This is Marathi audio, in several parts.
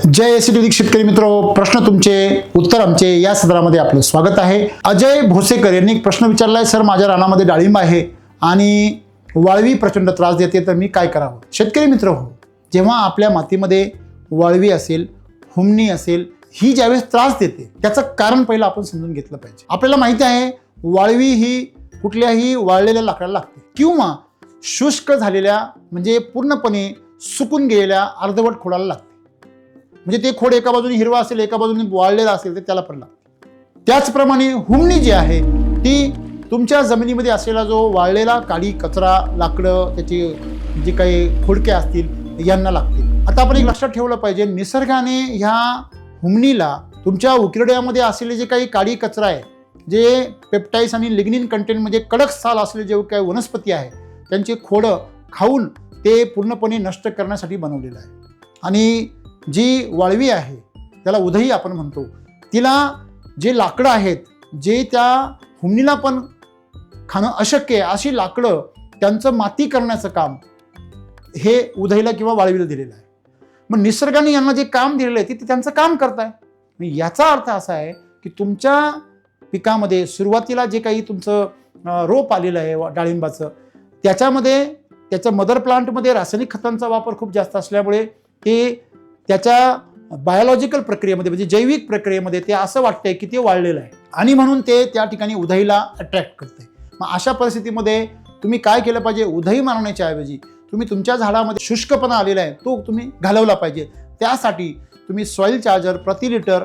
जय एसीडी शेतकरी मित्र, प्रश्न तुमचे उत्तर आमचे या सदरामध्ये आपलं स्वागत आहे। अजय भोसेकर यांनी एक प्रश्न विचारलाय, सर माझ्या रानामध्ये डाळिंब आहे आणि वाळवी प्रचंड त्रास देते, तर मी काय करावं? शेतकरी मित्र हो, जेव्हा आपल्या मातीमध्ये वाळवी असेल, हुमणी असेल, ही ज्यावेळेस त्रास देते त्याचं कारण पहिलं आपण समजून घेतलं पाहिजे। आपल्याला माहिती आहे वाळवी ही कुठल्याही वाळलेल्या लाकडाला लागते किंवा शुष्क झालेल्या म्हणजे पूर्णपणे सुकून गेलेल्या अर्धवट खोडाला लागते। म्हणजे ते खोड एका बाजूने हिरवा असेल, एका बाजूने वाळलेला असेल तर त्याला पण लागते। त्याचप्रमाणे हुमणी जी आहे ती तुमच्या जमिनीमध्ये असलेला जो वाळलेला काडी कचरा, लाकडं, त्याची जी काही खोडके असतील यांना लागते। आता आपण एक लक्षात ठेवलं पाहिजे, निसर्गाने ह्या हुमणीला तुमच्या उकिरड्यामध्ये असलेले जे काही काडी कचरा आहे, जे पेप्टाइड्स आणि लिग्निन कंटेंट म्हणजे कडक साल असलेले जे काही वनस्पती आहे त्यांची खोडं खाऊन ते पूर्णपणे नष्ट करण्यासाठी बनवलेलं आहे। आणि जी वाळवी आहे त्याला उधई आपण म्हणतो, तिला जे लाकडं आहेत जे त्या हुमणीला पण खाणं अशक्य आहे अशी लाकडं त्यांचं माती करण्याचं काम हे उधईला किंवा वाळवीला दिलेलं आहे। मग निसर्गाने यांना जे काम दिलेलं आहे ते त्यांचं काम करताय। याचा अर्थ असा आहे की तुमच्या पिकामध्ये सुरुवातीला जे काही तुमचं रोप आलेलं आहे डाळिंबाचं, त्याच्यामध्ये त्याच्या मदर प्लांटमध्ये रासायनिक खतांचा वापर खूप जास्त असल्यामुळे ते त्याच्या बायोलॉजिकल प्रक्रियेमध्ये म्हणजे जैविक प्रक्रियेमध्ये ते असं वाटतंय की ते वाळलेलं आहे आणि म्हणून ते त्या ठिकाणी उधईला अट्रॅक्ट करते। मग अशा परिस्थितीमध्ये तुम्ही काय केलं पाहिजे? उधई मारण्याच्या ऐवजी तुम्ही तुमच्या झाडामध्ये शुष्कपणा आलेला आहे तो तुम्ही घालवला पाहिजे। त्यासाठी तुम्ही सॉइल चार्जर प्रति लिटर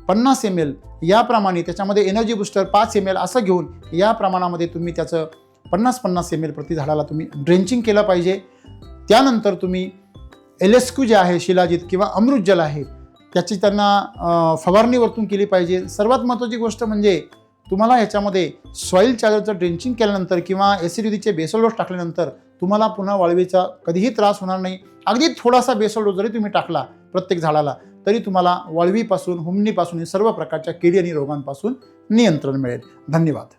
50 ml याप्रमाणे, त्याच्यामध्ये एनर्जी बुस्टर 5 ml असं घेऊन या प्रमाणामध्ये तुम्ही त्याचं 50 ml प्रति झाडाला तुम्ही ड्रेंचिंग केलं पाहिजे। त्यानंतर तुम्ही LSQ जे आहे शिलाजीत किंवा अमृत जल आहे त्याची त्यांना फवारणी वरतून केली पाहिजे। सर्वात महत्त्वाची गोष्ट म्हणजे तुम्हाला ह्याच्यामध्ये सॉइल चार्जरचं ड्रेंचिंग केल्यानंतर किंवा एसिडिटीचे बेसल डोस टाकल्यानंतर तुम्हाला पुन्हा वाळवीचा कधीही त्रास होणार नाही। अगदी थोडासा बेसल डोस जरी तुम्ही टाकला प्रत्येक झाडाला तरी तुम्हाला वाळवीपासून, हुमणीपासून सर्व प्रकारच्या किडी आणि रोगांपासून नियंत्रण मिळेल। धन्यवाद।